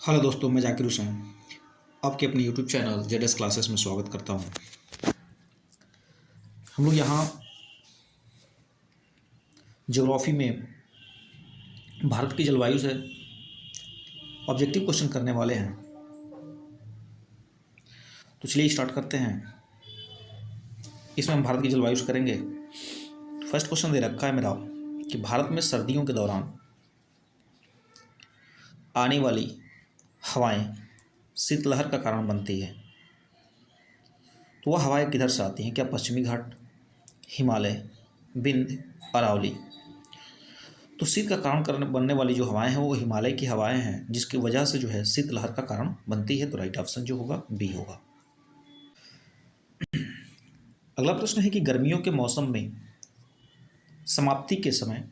Hello दोस्तों, मैं जाकिर हुसैन आपके अपने यूट्यूब चैनल जेडएस क्लासेस में स्वागत करता हूं। हम लोग यहाँ ज्योग्राफी में भारत की जलवायु से ऑब्जेक्टिव क्वेश्चन करने वाले हैं। तो चलिए स्टार्ट करते हैं। इसमें हम भारत की जलवायु से करेंगे। फर्स्ट क्वेश्चन दे रखा है मेरा कि भारत में सर्दियों के दौरान आने वाली हवाएं शीतलहर का कारण बनती है। तो वह हवाएं किधर से आती हैं? क्या पश्चिमी घाट, हिमालय, विंध्य, अरावली? तो शीत का कारण करने बनने वाली जो हवाएं हैं वो हिमालय की हवाएं हैं, जिसकी वजह से जो है शीतलहर का कारण बनती है। तो राइट ऑप्शन जो होगा बी होगा। अगला प्रश्न है कि गर्मियों के मौसम में समाप्ति के समय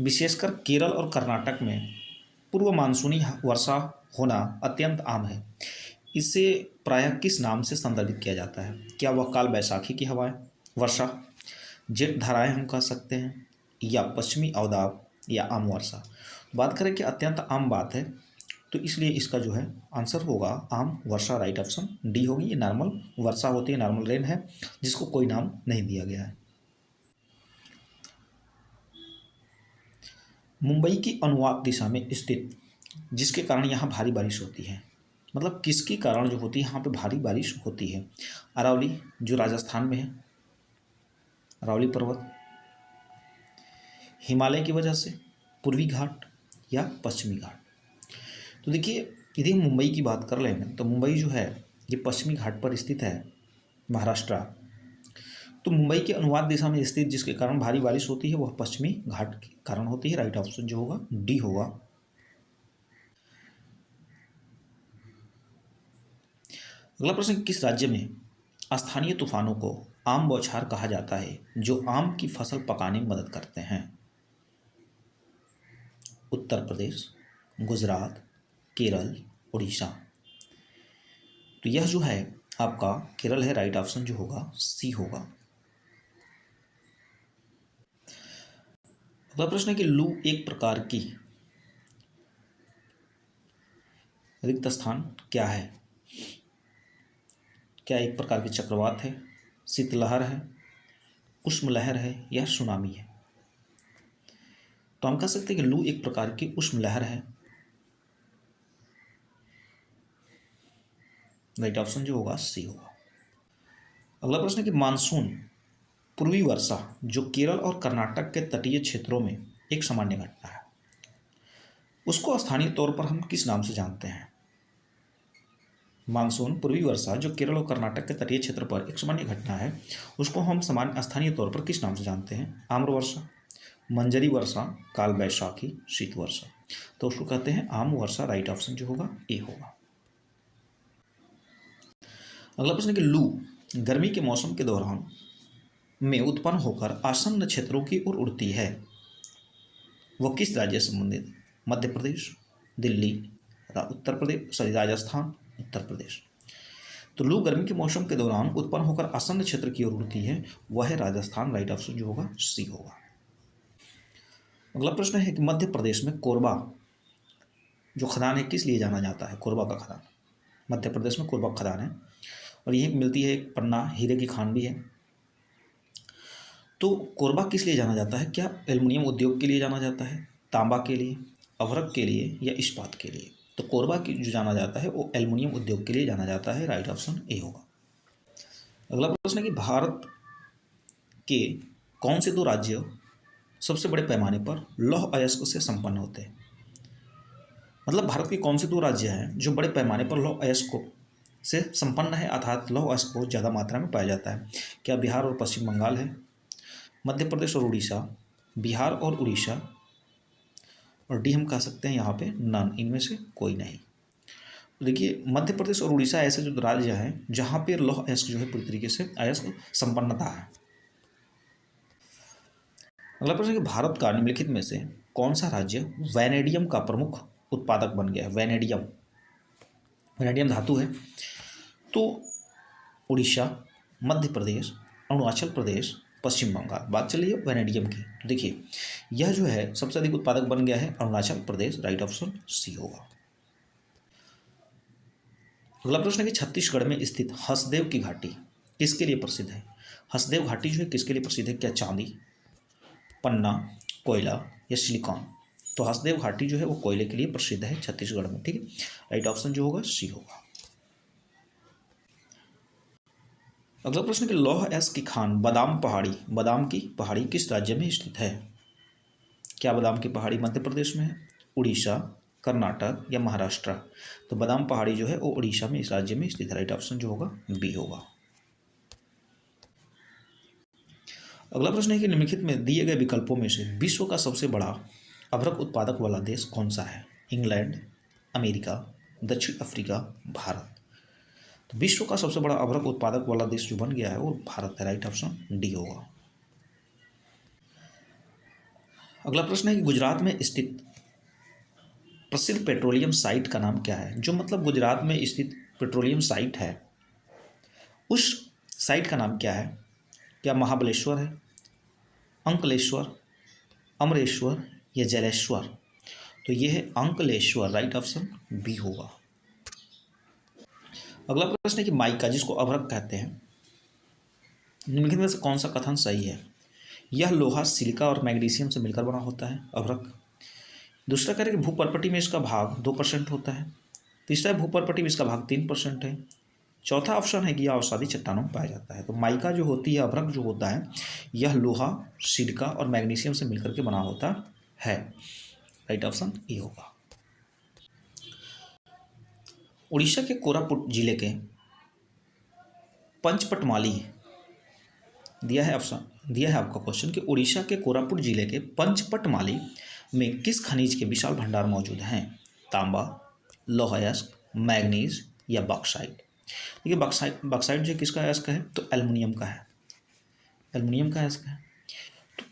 विशेषकर केरल और कर्नाटक में पूर्व मानसूनी वर्षा होना अत्यंत आम है। इसे प्रायः किस नाम से संदर्भित किया जाता है? क्या वह काल बैसाखी की हवाएं, वर्षा, जेठ धाराएं हम कह सकते हैं, या पश्चिमी अवदाब, या आम वर्षा? बात करें कि अत्यंत आम बात है, तो इसलिए इसका जो है आंसर होगा आम वर्षा। राइट ऑप्शन डी होगी। ये नॉर्मल वर्षा होती है, नॉर्मल रेन है, जिसको कोई नाम नहीं दिया गया है। मुंबई की अनुवाद दिशा में स्थित, जिसके कारण यहाँ भारी बारिश होती है, मतलब किसके कारण जो होती है यहाँ पे भारी बारिश होती है? अरावली जो राजस्थान में है, अरावली पर्वत, हिमालय की वजह से, पूर्वी घाट, या पश्चिमी घाट? तो देखिए, यदि हम मुंबई की बात कर लेंगे तो मुंबई जो है ये पश्चिमी घाट पर स्थित है, महाराष्ट्र। तो मुंबई के अनुवाद दिशा में स्थित जिसके कारण भारी बारिश होती है वह पश्चिमी घाट के कारण होती है। राइट ऑप्शन जो होगा डी होगा। अगला प्रश्न, किस राज्य में स्थानीय तूफानों को आम बौछार कहा जाता है जो आम की फसल पकाने में मदद करते हैं? उत्तर प्रदेश, गुजरात, केरल, उड़ीसा? तो यह जो है आपका केरल है। राइट ऑप्शन जो होगा सी होगा। अगला प्रश्न है कि लू एक प्रकार की रिक्त स्थान क्या है? क्या एक प्रकार की चक्रवात है, शीतलहर है, उष्म लहर है, या सुनामी है? तो हम कह सकते हैं कि लू एक प्रकार की उष्म लहर है। राइट ऑप्शन जो होगा सी होगा। अगला प्रश्न है कि मानसून पूर्वी वर्षा जो केरल और कर्नाटक के तटीय क्षेत्रों में एक सामान्य घटना है, उसको स्थानीय तौर पर हम किस नाम से जानते हैं? मानसून पूर्वी वर्षा जो केरल और कर्नाटक के तटीय क्षेत्र पर एक सामान्य घटना है, उसको हम सामान्य स्थानीय तौर पर किस नाम से जानते हैं? आम्र वर्षा, मंजरी वर्षा, काल बैसाखी, शीत वर्षा? तो उसको कहते हैं आम वर्षा। राइट ऑप्शन जो होगा ए होगा। अगला प्रश्न है कि लू गर्मी के मौसम के दौरान में उत्पन्न होकर आसन्न क्षेत्रों की ओर उड़ती है, वह किस राज्य से संबंधित? मध्य प्रदेश, दिल्ली, उत्तर प्रदेश, राजस्थान, उत्तर प्रदेश? तो लू गर्मी के मौसम के दौरान उत्पन्न होकर आसन्न क्षेत्र की ओर उड़ती है, वह है राजस्थान। राइट ऑप्शन जो होगा सी होगा। अगला प्रश्न है कि मध्य प्रदेश में कोरबा जो खदान है किस लिए जाना जाता है? कोरबा का खदान, मध्य प्रदेश में कोरबा खदान है, और यही मिलती है एक पन्ना हीरे की खान भी है। तो कोरबा किस लिए जाना जाता है? क्या एल्युमिनियम उद्योग के लिए जाना जाता है, तांबा के लिए, अभ्रक के लिए, या इस्पात के लिए? तो कोरबा की जो जाना जाता है वो एल्युमिनियम उद्योग के लिए जाना जाता है। राइट ऑप्शन ए होगा। अगला प्रश्न है कि भारत के कौन से दो राज्य सबसे बड़े पैमाने पर लौह अयस्क से संपन्न होते हैं? मतलब भारत के कौन से दो राज्य हैं जो बड़े पैमाने पर लौह अयस्क से संपन्न है, अर्थात लौह अयस्क बहुत ज़्यादा मात्रा में पाया जाता है? क्या बिहार और पश्चिम बंगाल है, मध्य प्रदेश और उड़ीसा, बिहार और उड़ीसा, और डी हम कह सकते हैं यहाँ पे नन, इनमें से कोई नहीं? देखिए, मध्य प्रदेश और उड़ीसा ऐसे जो राज्य हैं जहाँ पे लौह अयस्क जो है पूरी तरीके से अयस्क संपन्नता है। अगला प्रश्न है कि भारत का निम्नलिखित में से कौन सा राज्य वैनेडियम का प्रमुख उत्पादक बन गया है? वैनेडियम, वैनेडियम धातु है। तो उड़ीसा, मध्य प्रदेश, अरुणाचल प्रदेश, पश्चिम बंगाल। बात चलिए वैनेडियम की, तो देखिए यह जो है सबसे अधिक उत्पादक बन गया है Arunachal Pradesh. Right option C होगा। अगला प्रश्न है कि छत्तीसगढ़ में स्थित हसदेव की घाटी किसके लिए प्रसिद्ध है? हसदेव घाटी जो है किसके लिए प्रसिद्ध है? क्या चांदी, पन्ना, कोयला या सिलिकॉन? तो हसदेव घाटी जो है वो कोयले के लिए प्रसिद्ध है छत्तीसगढ़ में। ठीक है, राइट ऑप्शन जो होगा सी होगा। अगला प्रश्न कि लौह अयस्क की खान बादाम की पहाड़ी किस राज्य में स्थित है? क्या बादाम की पहाड़ी मध्य प्रदेश में है, उड़ीसा, कर्नाटक या महाराष्ट्र? तो बादाम पहाड़ी जो है वो उड़ीसा में, इस राज्य में स्थित है। राइट ऑप्शन जो होगा बी होगा। अगला प्रश्न है कि निम्नलिखित में दिए गए विकल्पों में से विश्व का सबसे बड़ा अभ्रक उत्पादक वाला देश कौन सा है? इंग्लैंड, अमेरिका, दक्षिण अफ्रीका, भारत? तो विश्व का सबसे बड़ा अभ्रक उत्पादक वाला देश जो बन गया है वो भारत है। राइट ऑप्शन डी होगा। अगला प्रश्न है कि गुजरात में स्थित प्रसिद्ध पेट्रोलियम साइट का नाम क्या है? जो मतलब गुजरात में स्थित पेट्रोलियम साइट है उस साइट का नाम क्या है? क्या महाबलेश्वर है, अंकलेश्वर, अमरेश्वर या जलेश्वर? तो ये है अंकलेश्वर। राइट ऑप्शन बी होगा। अगला प्रश्न है कि माइका जिसको अभ्रक कहते हैं, निम्नलिखित में से कौन सा कथन सही है? यह लोहा, सिलिका और मैग्नीशियम से मिलकर बना होता है अभ्रक। दूसरा कह रहे हैं कि भूपर्पटी में इसका भाग 2% होता है। तीसरा है भूपर्पटी में इसका भाग 3% है। चौथा ऑप्शन है कि यह अवसादी चट्टानों में पाया जाता है। तो माइका जो होती है, अभ्रक जो होता है, यह लोहा, सिलिका और मैग्नीशियम से मिलकर के बना होता है। राइट ऑप्शन ए होगा। उड़ीसा के कोरापुट जिले के पंचपटमाली दिया है आपका क्वेश्चन कि उड़ीसा के कोरापुट जिले के पंचपटमाली में किस खनिज के विशाल भंडार मौजूद हैं? तांबा, लौह अयस्क, मैग्नीज या बॉक्साइट? देखिए बॉक्साइट जो किसका अयस्क है? तो एल्युमिनियम का है, एल्युमिनियम का अयस्क है। तो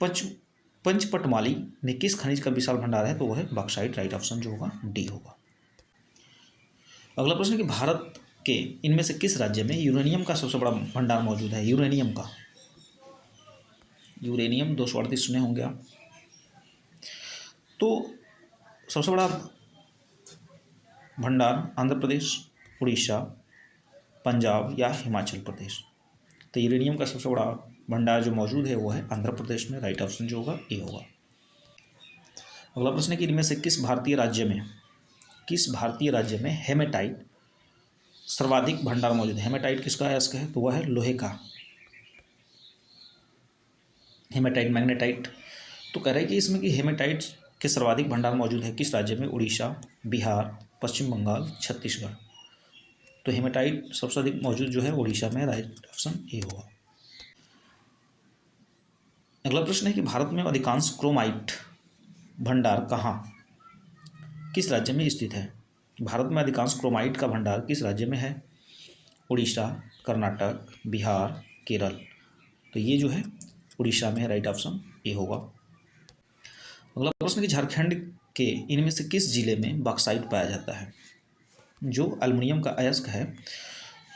पंचपटमाली में किस खनिज का विशाल भंडार है? तो वह है बॉक्साइट। राइट ऑप्शन जो होगा डी होगा। अगला प्रश्न कि भारत के इनमें से किस राज्य में यूरेनियम का सबसे बड़ा भंडार मौजूद है? यूरेनियम 238 सुने होंगे आप। तो सबसे बड़ा भंडार आंध्र प्रदेश, उड़ीसा, पंजाब या हिमाचल प्रदेश? तो यूरेनियम का सबसे बड़ा भंडार जो मौजूद है वो है आंध्र प्रदेश में। राइट ऑप्शन जो होगा ए होगा। अगला प्रश्न है कि इनमें से किस भारतीय राज्य में हेमेटाइट सर्वाधिक भंडार मौजूद है? हेमेटाइट किसका अयस्क है? तो वह है लोहे का। Haematite, magnetite. तो कह रहे हैं कि इसमें कि हेमेटाइट के सर्वाधिक भंडार मौजूद है किस राज्य में? उड़ीसा, बिहार, पश्चिम बंगाल, छत्तीसगढ़? तो हेमेटाइट सबसे अधिक मौजूद जो है उड़ीसा में। राइट ऑप्शन ए होगा। अगला प्रश्न है कि भारत में अधिकांश क्रोमाइट भंडार किस राज्य में स्थित है? भारत में अधिकांश क्रोमाइट का भंडार किस राज्य में है? उड़ीसा, कर्नाटक, बिहार, केरल? तो ये जो है उड़ीसा में है। राइट ऑप्शन ए होगा। अगला प्रश्न कि झारखंड के इनमें से किस जिले में बॉक्साइट पाया जाता है? जो एल्युमिनियम का अयस्क है,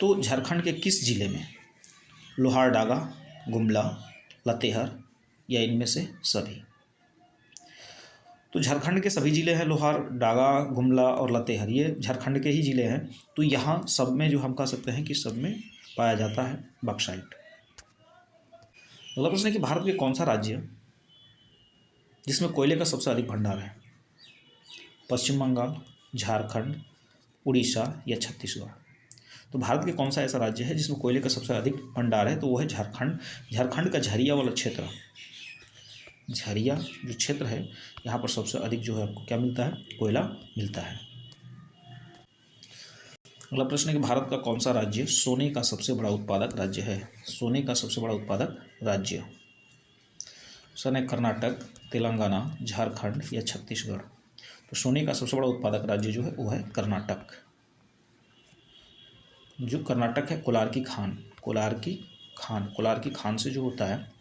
तो झारखंड के किस जिले में? लोहारडागा, गुमला, लातेहार या इनमें से सभी? तो झारखंड के सभी जिले हैं, लोहारडागा, गुमला और लातेहार, ये झारखंड के ही जिले हैं। तो यहाँ सब में जो हम कह सकते हैं कि सब में पाया जाता है बॉक्साइट। अगला प्रश्न है कि भारत के कौन सा राज्य जिसमें कोयले का सबसे अधिक भंडार है? पश्चिम बंगाल, झारखंड, उड़ीसा या छत्तीसगढ़? तो भारत के कौन सा ऐसा राज्य है जिसमें कोयले का सबसे अधिक भंडार है? तो वो है झारखंड। झारखंड का झरिया वाला क्षेत्र, झरिया जो क्षेत्र है, यहाँ पर सबसे अधिक जो है आपको क्या मिलता है? कोयला मिलता है। अगला प्रश्न है कि भारत का कौन सा राज्य सोने का सबसे बड़ा उत्पादक राज्य है? सोने का सबसे बड़ा उत्पादक राज्य सन है कर्नाटक, तेलंगाना, झारखंड या छत्तीसगढ़? तो सोने का सबसे बड़ा उत्पादक राज्य जो है वो है कर्नाटक। जो कर्नाटक है, कोलार की खान से जो होता है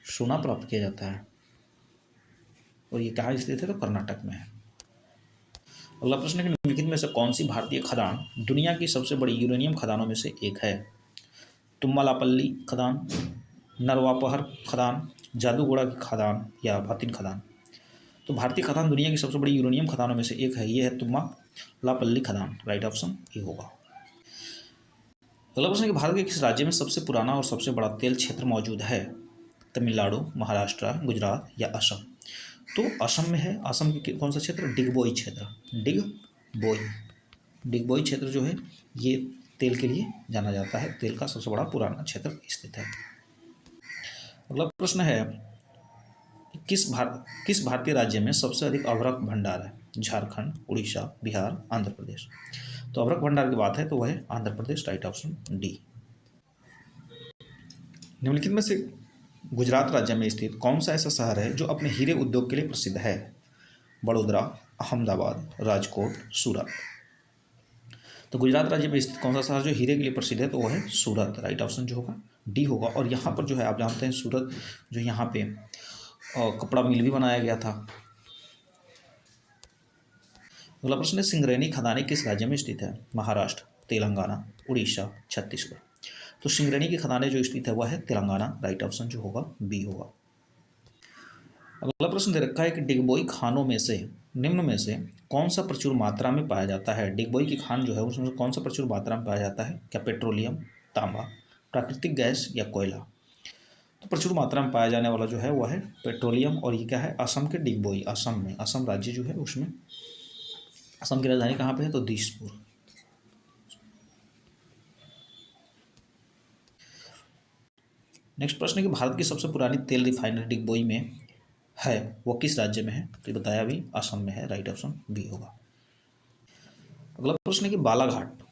सोना प्राप्त किया जाता है, और ये कहाँ स्थित है? तो कर्नाटक में है। अगला प्रश्न है कि निम्नलिखित में से कौन सी भारतीय खदान दुनिया की सबसे बड़ी यूरेनियम खदानों में से एक है? तुम्मालापल्ली खदान, नरवापहर खदान, जादूगोड़ा की खदान या भातिन खदान? तो भारतीय खदान दुनिया की सबसे बड़ी यूरेनियम खदानों में से एक है, ये है तुम्मालापल्ली खदान। राइट ऑप्शन ए होगा। अगला प्रश्न है कि भारत के किस राज्य में सबसे पुराना और सबसे बड़ा तेल क्षेत्र मौजूद है? तमिलनाडु, महाराष्ट्र, गुजरात या असम? तो असम में है। असम के कौन सा क्षेत्र? डिगबोई क्षेत्र। डिगबोई डिगबोई क्षेत्र जो है ये तेल के लिए जाना जाता है, तेल का सबसे बड़ा पुराना क्षेत्र स्थित है। अगला प्रश्न है किस भारतीय राज्य में सबसे अधिक अभ्रक भंडार है? झारखंड, उड़ीसा, बिहार, आंध्र प्रदेश? तो अभ्रक भंडार की बात है तो वह है Andhra Pradesh, right option D. निम्नलिखित में से गुजरात राज्य में स्थित कौन सा ऐसा शहर है जो अपने हीरे उद्योग के लिए प्रसिद्ध है? बड़ोदरा, अहमदाबाद, राजकोट, सूरत? तो गुजरात राज्य में स्थित कौन सा शहर जो हीरे के लिए प्रसिद्ध है? तो वह है सूरत, राइट ऑप्शन जो होगा डी होगा। और यहाँ पर जो है आप जानते हैं सूरत जो यहाँ पे कपड़ा मिल भी बनाया गया था। अगला प्रश्न है सिंगरेनी खदानें किस राज्य में स्थित है? महाराष्ट्र, तेलंगाना, उड़ीसा, छत्तीसगढ़? तो सिंगरेनी की खदानें जो स्थित है वह है तेलंगाना, राइट ऑप्शन जो होगा बी होगा। अगला प्रश्न दे रखा है कि डिगबोई खानों में से निम्न में से कौन सा प्रचुर मात्रा में पाया जाता है? डिगबोई की खान जो है उसमें से कौन सा प्रचुर मात्रा में पाया जाता है? क्या पेट्रोलियम, तांबा, प्राकृतिक गैस या कोयला? तो प्रचुर मात्रा में पाया जाने वाला जो है वह है पेट्रोलियम। और ये क्या है? असम के डिगबोई, असम में, असम राज्य जो है उसमें। असम की राजधानी कहाँ पे है? तो दिसपुर। नेक्स्ट प्रश्न है कि भारत की सबसे पुरानी तेल रिफाइनरी डिगबोई में है, वो किस राज्य में है? तो बताया भी असम में है, राइट ऑप्शन बी होगा। अगला प्रश्न है कि बालाघाट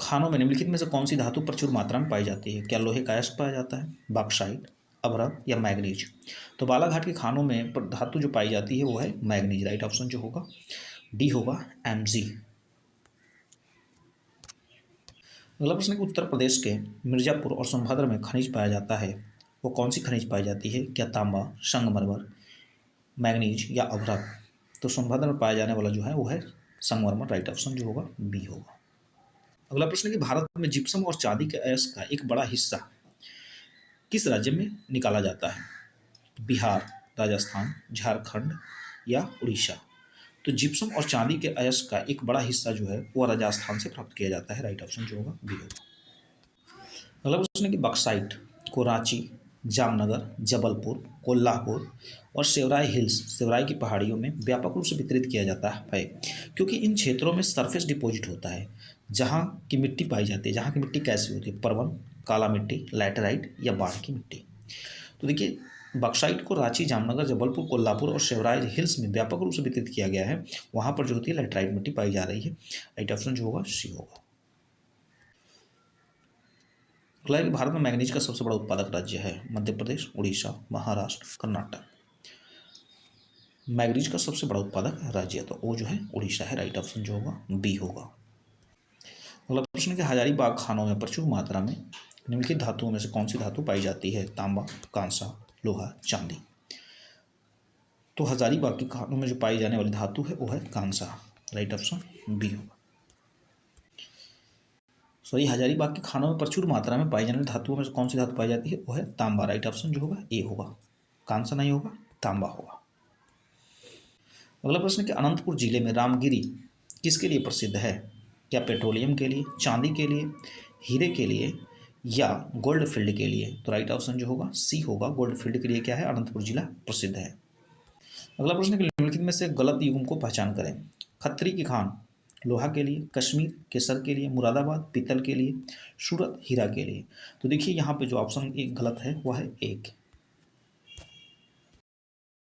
खानों में निम्नलिखित में से कौन सी धातु प्रचुर मात्रा में पाई जाती है? क्या लोहे का अयस्क पाया जाता है, बॉक्साइट, अभ्रक या मैग्नीज? तो बालाघाट के खानों में धातु जो पाई जाती है वो है मैग्नीज, राइट ऑप्शन जो होगा डी होगा Mg। अगला प्रश्न है कि उत्तर प्रदेश के मिर्जापुर और सोनभद्र में खनिज पाया जाता है, वो कौन सी खनिज पाई जाती है? क्या तांबा, संगमरमर, मैग्नीज या अभ्रक? तो सोनभद्र में पाया जाने वाला जो है वो है संगमरमर, राइट ऑप्शन जो होगा बी होगा। अगला प्रश्न है कि भारत में जिप्सम और चांदी के अयस्क का एक बड़ा हिस्सा किस राज्य में निकाला जाता है? बिहार, राजस्थान, झारखंड या उड़ीसा? तो जिप्सम और चांदी के अयस्क का एक बड़ा हिस्सा जो है वो राजस्थान से प्राप्त किया जाता है, राइट ऑप्शन जो होगा बी होगा। अगला प्रश्न है कि बॉक्साइट को रांची, जामनगर, जबलपुर, कोल्हापुर और सेवराई हिल्स, सेवराई की पहाड़ियों में व्यापक रूप से वितरित किया जाता है क्योंकि इन क्षेत्रों में सरफेस डिपॉजिट होता है जहाँ की मिट्टी पाई जाती है। जहाँ की मिट्टी कैसी होती है? पर्वन, काला मिट्टी, लैटेराइट या बाढ़ की मिट्टी? तो देखिए बॉक्साइट को रांची, जामनगर, जबलपुर, कोल्हापुर और सेवराई हिल्स में व्यापक रूप से वितरित किया गया है। वहाँ पर जो होती है लैटेराइट मिट्टी पाई जा रही है, राइट ऑप्शन जो होगा सी होगा। अगला है कि भारत में मैग्नीज का सबसे बड़ा उत्पादक राज्य है? मध्य प्रदेश, उड़ीसा, महाराष्ट्र, कर्नाटक? मैग्नीज का सबसे बड़ा उत्पादक राज्य है तो वो जो है उड़ीसा है, राइट ऑप्शन जो होगा बी होगा। अगला प्रश्न है कि हजारीबाग खानों में प्रचुर मात्रा में निम्नलिखित धातुओं में से कौन सी धातु पाई जाती है? तांबा, कांसा, लोहा, चांदी? तो हजारीबाग की खानों में जो पाई जाने वाली धातु है वो है कांसा, राइट ऑप्शन बी होगा। सॉरी, हजारीबाग की खानों में प्रचुर मात्रा में पाई जाने वाली धातुओं में से कौन सी धातु पाई जाती है? वो है तांबा, राइट ऑप्शन जो होगा ए होगा। कांसा नहीं होगा, तांबा होगा। अगला प्रश्न है कि अनंतपुर जिले में रामगिरी किसके लिए प्रसिद्ध है? क्या पेट्रोलियम के लिए, चांदी के लिए, हीरे के लिए या गोल्ड फील्ड के लिए? तो राइट ऑप्शन जो होगा सी होगा, गोल्ड फील्ड के लिए क्या है अनंतपुर जिला प्रसिद्ध है। अगला प्रश्न है कि निम्नलिखित में से गलत युग्म को पहचान करें। खत्री की खान लोहा के लिए, कश्मीर केसर के लिए, मुरादाबाद पीतल के लिए, सूरत हीरा के लिए? तो देखिए यहाँ पे जो ऑप्शन एक गलत है वह है एक,